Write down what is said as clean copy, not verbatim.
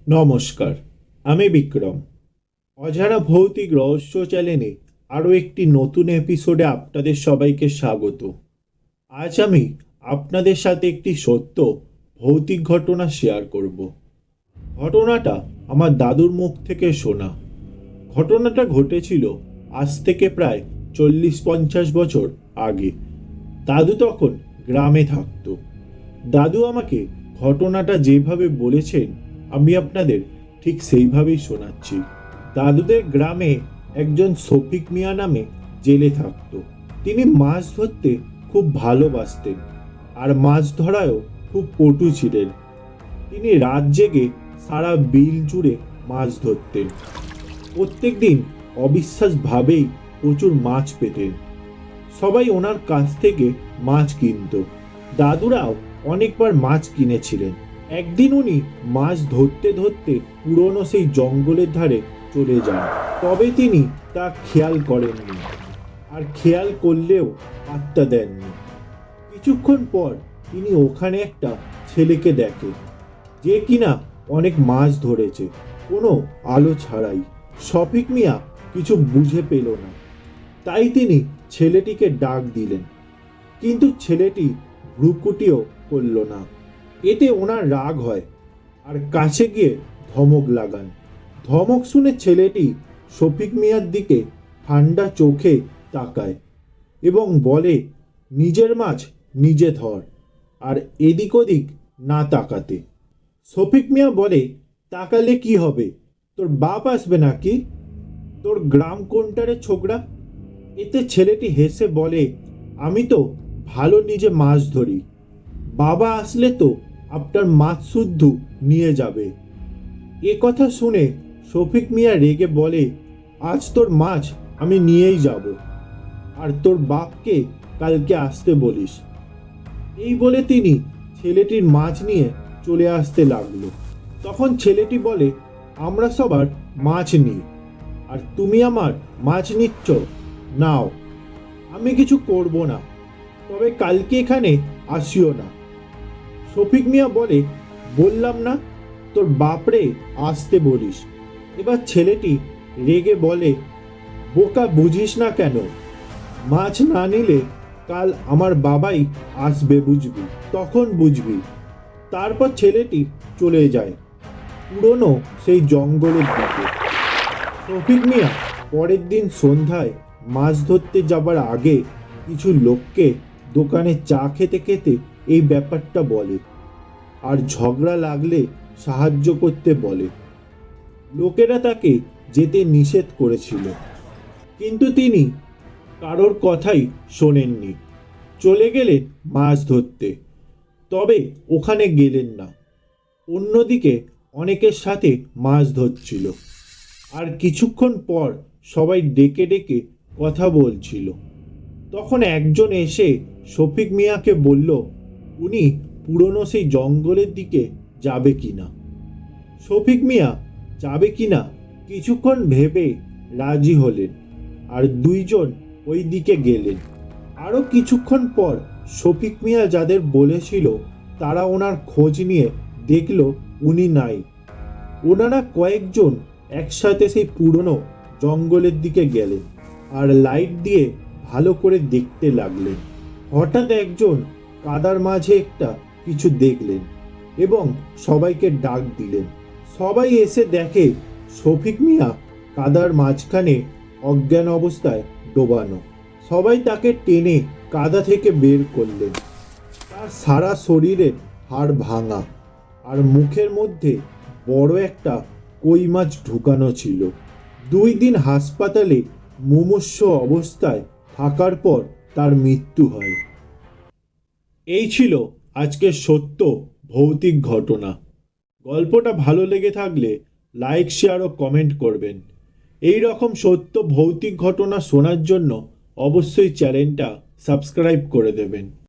নমস্কার, আমি বিক্রম। অজানা ভৌতিক রহস্য চ্যানেলে আরও একটি নতুন এপিসোডে আপনাদের সবাইকে স্বাগত। আজ আমি আপনাদের সাথে একটি সত্য ভৌতিক ঘটনা শেয়ার করব। ঘটনাটা আমার দাদুর মুখ থেকে শোনা। ঘটনাটা ঘটেছিল আজ থেকে প্রায় 40-50 বছর আগে। দাদু তখন গ্রামে থাকতো। দাদু আমাকে ঘটনাটা যেভাবে বলেছেন আমি আপনাদের ঠিক সেইভাবেই শোনাচ্ছি। দাদুদের গ্রামে একজন শফিক মিয়া নামে জেলে থাকতো। তিনি মাছ ধরতে খুব ভালোবাসতেন আর মাছ ধরায়ও খুব পটু ছিলেন। তিনি রাত জেগে সারা বিল জুড়ে মাছ ধরতেন। প্রত্যেক দিন অবিশ্বাসভাবেই প্রচুর মাছ পেতেন। সবাই ওনার কাছ থেকে মাছ কিনত। দাদুরাও অনেকবার মাছ কিনেছিলেন। একদিন উনি মাছ ধরতে ধরতে পুরনো সেই জঙ্গলের ধারে চলে যান। তবে তিনি তা খেয়াল করেননি, আর খেয়াল করলেও পাত্তা দেননি। কিছুক্ষণ পর তিনি ওখানে একটা ছেলেকে দেখেন, যে কিনা অনেক মাছ ধরেছে কোনো আলো ছাড়াই। শফিক মিয়া কিছু বুঝে পেল না, তাই তিনি ছেলেটিকে ডাক দিলেন, কিন্তু ছেলেটি ভ্রুকুটিও করল না। এতে ওনার রাগ হয় আর কাছে গিয়ে ধমক লাগান। ধমক শুনে ছেলেটি শফিক মিয়ার দিকে ঠান্ডা চোখে তাকায় এবং বলে, নিজের মাছ নিজে ধর, আর এদিক ওদিক না তাকাতে। শফিক মিয়া বলে, তাকালে কি হবে? তোর বাপ আসবে নাকি? তোর গ্রাম কোনটারে ছোকরা? এতে ছেলেটি হেসে বলে, আমি তো ভালো নিজে মাছ ধরি, বাবা আসলে তো আপনার মাছ শুদ্ধ নিয়ে যাবে। এ কথা শুনে শফিক মিয়া রেগে বলে, আজ তোর মাছ আমি নিয়েই যাব, আর তোর বাপকে কালকে আসতে বলিস। এই বলে তিনি ছেলেটির মাছ নিয়ে চলে আসতে লাগলো। তখন ছেলেটি বলে, আমরা সবার মাছ নিই, আর তুমি আমার মাছ নিচ্ছ? নাও, আমি কিছু করব না, তবে কালকে এখানে আসিও না। শফিক মিয়া বলে, বললাম না তোর বাপরে আসতে বলিস। এবার ছেলেটি রেগে বলে, বোকা বুঝিস না কেন? মাছ না নিলে কাল আমার বাবাই আসবে, বুঝবি, তখন বুঝবি। তারপর ছেলেটি চলে যায় পুরনো সেই জঙ্গলের দিকে। শফিক মিয়া পরের দিন সন্ধ্যায় মাছ ধরতে যাবার আগে কিছু লোককে দোকানে চা খেতে খেতে এই ব্যাপারটা বলে, আর ঝগড়া লাগলে সাহায্য করতে বলে। লোকেরা তাকে যেতে নিষেধ করেছিল, কিন্তু তিনি কারোর কথাই শোনেননি। চলে গেলেন মাছ ধরতে, তবে ওখানে গেলেন না। অন্যদিকে অনেকের সাথে মাছ ধরছিল, আর কিছুক্ষণ পর সবাই ডেকে ডেকে কথা বলছিল। তখন একজন এসে শফিক মিয়াকে বলল, উনি পুরনো সেই জঙ্গলের দিকে যাবে কিনা। শফিক মিয়া যাবে কিনা কিছুক্ষণ ভেবে রাজি হলেন, আর দুইজন ওই দিকে গেলেন। আরও কিছুক্ষণ পর শফিক মিয়া যাদের বলেছিল তারা ওনার খোঁজ নিয়ে দেখল উনি নাই। ওনারা কয়েকজন একসাথে সেই পুরনো জঙ্গলের দিকে গেলেন আর লাইট দিয়ে ভালো করে দেখতে লাগলেন। হঠাৎ একজন কাদার মাঝে একটা কিছু দেখলেন এবং সবাইকে ডাক দিলেন। সবাই এসে দেখে শফিক মিয়া কাদার মাঝখানে অজ্ঞান অবস্থায় ডোবানো। সবাই তাকে টেনে কাদা থেকে বের করলেন। তার সারা শরীরের হাড় ভাঙা, আর মুখের মধ্যে বড় একটা কই মাছ ঢুকানো ছিল। 2 দিন হাসপাতালে মুমূর্ষু অবস্থায় থাকার পর তার মৃত্যু হয়। এই ছিল আজকের সত্য ভৌতিক ঘটনা। গল্পটা ভালো লেগে থাকলে লাইক, শেয়ার ও কমেন্ট করবেন। এই রকম সত্য ভৌতিক ঘটনা শোনার জন্য অবশ্যই চ্যানেলটা সাবস্ক্রাইব করে দেবেন।